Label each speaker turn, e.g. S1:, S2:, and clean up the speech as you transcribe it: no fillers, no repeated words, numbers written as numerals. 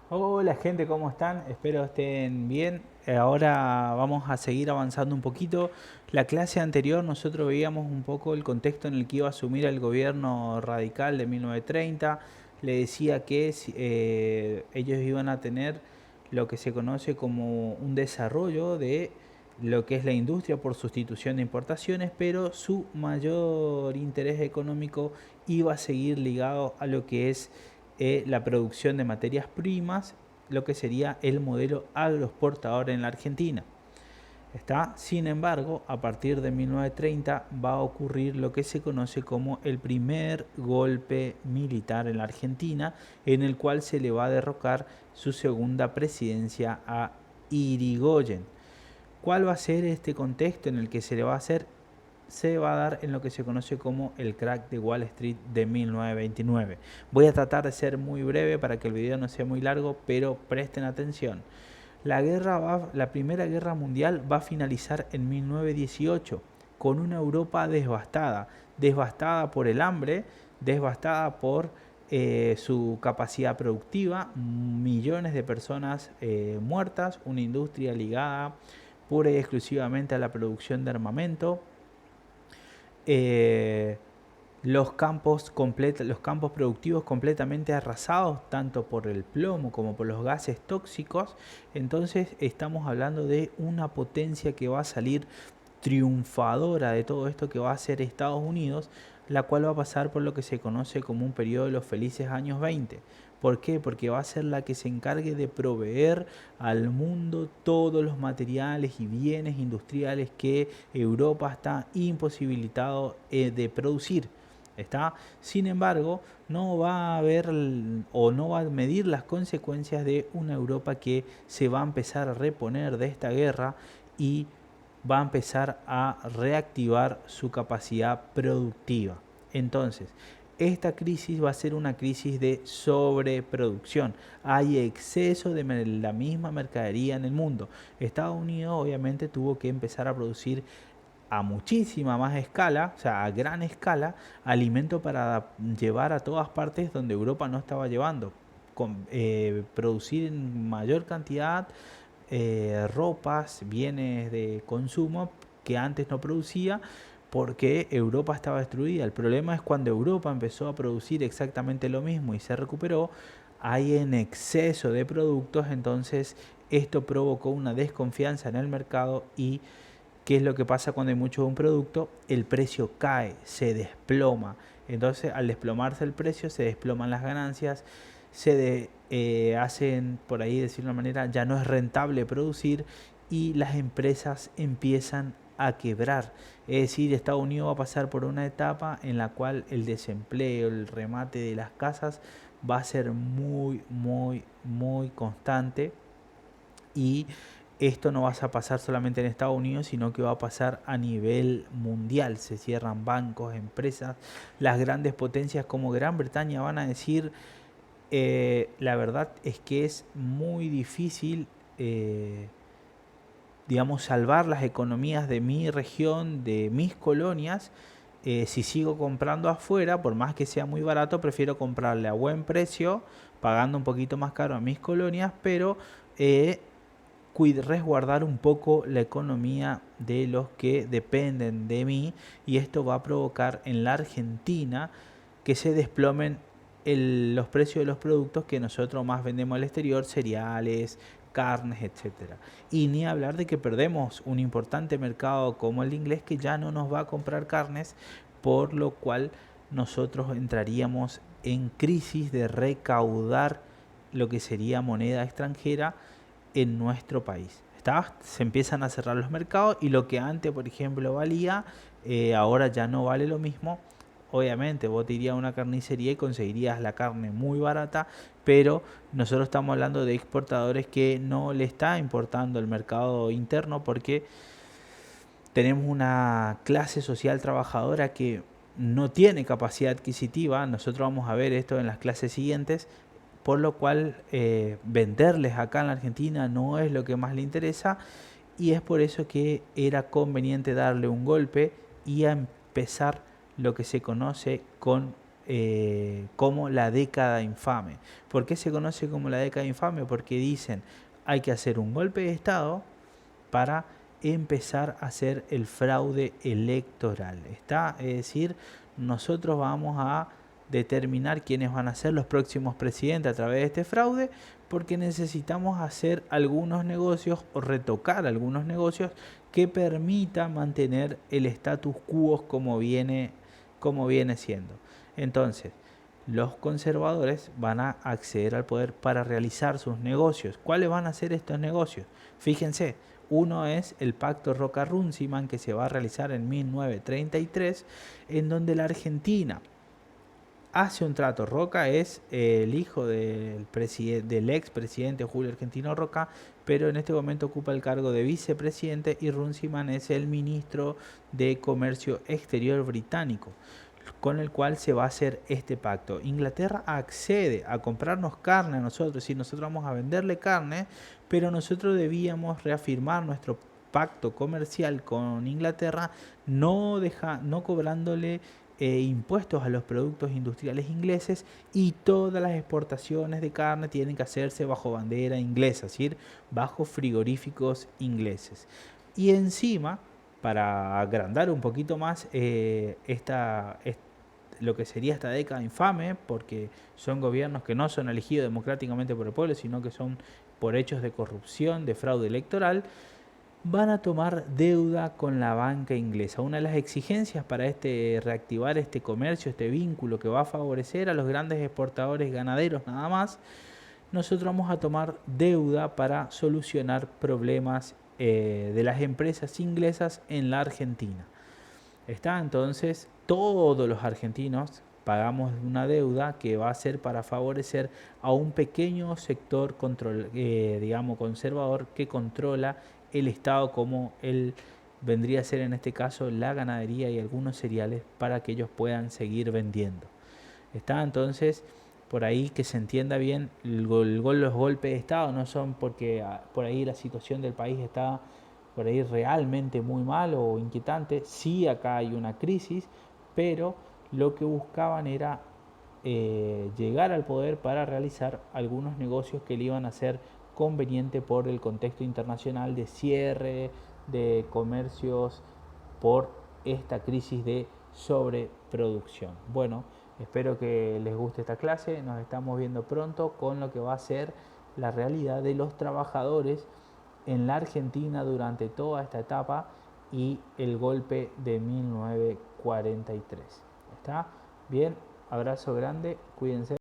S1: Hola gente, ¿cómo están? Espero estén bien. Ahora vamos a seguir avanzando un poquito. La clase anterior nosotros veíamos un poco el contexto en el que iba a asumir el gobierno radical de 1930. Le decía que ellos iban a tener lo que se conoce como un desarrollo de lo que es la industria por sustitución de importaciones, pero su mayor interés económico iba a seguir ligado a lo que es la producción de materias primas, lo que sería el modelo agroexportador en la Argentina. ¿Está? Sin embargo, a partir de 1930 va a ocurrir lo que se conoce como el primer golpe militar en la Argentina, en el cual se le va a derrocar su segunda presidencia a Irigoyen. ¿Cuál va a ser este contexto en el que se le va a hacer? Se va a dar en lo que se conoce como el crack de Wall Street de 1929. Voy a tratar de ser muy breve para que el video no sea muy largo, pero presten atención. La Primera Guerra Mundial va a finalizar en 1918 con una Europa devastada, devastada por el hambre, devastada por su capacidad productiva, millones de personas muertas, una industria ligada pura y exclusivamente a la producción de armamento, eh, los campos productivos completamente arrasados, tanto por el plomo como por los gases tóxicos. Entonces estamos hablando de una potencia que va a salir triunfadora de todo esto que va a ser Estados Unidos, la cual va a pasar por lo que se conoce como un periodo de los felices años 20. ¿Por qué? Porque va a ser la que se encargue de proveer al mundo todos los materiales y bienes industriales que Europa está imposibilitado de producir. ¿Está? Sin embargo, no va a haber o no va a medir las consecuencias de una Europa que se va a empezar a reponer de esta guerra y va a empezar a reactivar su capacidad productiva. Entonces, esta crisis va a ser una crisis de sobreproducción. Hay exceso de la misma mercadería en el mundo. Estados Unidos obviamente tuvo que empezar a producir a muchísima más escala, o sea, a gran escala, alimento para llevar a todas partes donde Europa no estaba llevando. Producir en mayor cantidad ropas, bienes de consumo que antes no producía porque Europa estaba destruida. El problema es cuando Europa empezó a producir exactamente lo mismo y se recuperó, hay en exceso de productos, entonces esto provocó una desconfianza en el mercado y ¿qué es lo que pasa cuando hay mucho de un producto? El precio cae, se desploma. Entonces, al desplomarse el precio, se desploman las ganancias, hacen, por ahí decirlo de una manera, ya no es rentable producir y las empresas empiezan a quebrar. Es decir, Estados Unidos va a pasar por una etapa en la cual el desempleo, el remate de las casas va a ser muy, muy, muy constante y esto no va a pasar solamente en Estados Unidos, sino que va a pasar a nivel mundial. Se cierran bancos, empresas, las grandes potencias como Gran Bretaña van a decir, la verdad es que es muy difícil, digamos, salvar las economías de mi región, de mis colonias. Si sigo comprando afuera, por más que sea muy barato, prefiero comprarle a buen precio, pagando un poquito más caro a mis colonias, pero eh, resguardar un poco la economía de los que dependen de mí y esto va a provocar en la Argentina que se desplomen los precios de los productos que nosotros más vendemos al exterior, cereales, carnes, etcétera. Y ni hablar de que perdemos un importante mercado como el inglés que ya no nos va a comprar carnes, por lo cual nosotros entraríamos en crisis de recaudar lo que sería moneda extranjera en nuestro país. ¿Está? Se empiezan a cerrar los mercados y lo que antes, por ejemplo, valía, ahora ya no vale lo mismo. Obviamente, vos te irías a una carnicería y conseguirías la carne muy barata, pero nosotros estamos hablando de exportadores que no le está importando el mercado interno porque tenemos una clase social trabajadora que no tiene capacidad adquisitiva. Nosotros vamos a ver esto en las clases siguientes, por lo cual venderles acá en la Argentina no es lo que más le interesa y es por eso que era conveniente darle un golpe y a empezar lo que se conoce con como la década infame. ¿Por qué se conoce como la década infame? Porque dicen hay que hacer un golpe de Estado para empezar a hacer el fraude electoral. ¿Está? Es decir, nosotros vamos a determinar quiénes van a ser los próximos presidentes a través de este fraude, porque necesitamos hacer algunos negocios o retocar algunos negocios que permita mantener el status quo como viene siendo. Entonces, los conservadores van a acceder al poder para realizar sus negocios. ¿Cuáles van a ser estos negocios? Fíjense, uno es el pacto Roca-Runciman, que se va a realizar en 1933, en donde la Argentina hace un trato. Roca es el hijo del expresidente Julio Argentino Roca, pero en este momento ocupa el cargo de vicepresidente, y Runciman es el ministro de Comercio Exterior británico, con el cual se va a hacer este pacto. Inglaterra accede a comprarnos carne a nosotros, es decir, nosotros vamos a venderle carne, pero nosotros debíamos reafirmar nuestro pacto comercial con Inglaterra, no cobrándole impuestos a los productos industriales ingleses, y todas las exportaciones de carne tienen que hacerse bajo bandera inglesa, es decir, bajo frigoríficos ingleses. Y encima, para agrandar un poquito más lo que sería esta década infame, porque son gobiernos que no son elegidos democráticamente por el pueblo, sino que son por hechos de corrupción, de fraude electoral, van a tomar deuda con la banca inglesa. Una de las exigencias para reactivar este comercio, este vínculo que va a favorecer a los grandes exportadores ganaderos nada más, nosotros vamos a tomar deuda para solucionar problemas de las empresas inglesas en la Argentina. Está, entonces todos los argentinos pagamos una deuda que va a ser para favorecer a un pequeño sector digamos conservador, que controla el Estado, como él vendría a ser en este caso la ganadería y algunos cereales, para que ellos puedan seguir vendiendo. Está, entonces, por ahí que se entienda bien, los golpes de Estado no son porque por ahí la situación del país está por ahí realmente muy mal o inquietante. Sí, acá hay una crisis, pero lo que buscaban era llegar al poder para realizar algunos negocios que le iban a ser conveniente por el contexto internacional de cierre de comercios por esta crisis de sobreproducción. Bueno, espero que les guste esta clase. Nos estamos viendo pronto con lo que va a ser la realidad de los trabajadores en la Argentina durante toda esta etapa y el golpe de 1943. ¿Está bien? Abrazo grande, cuídense.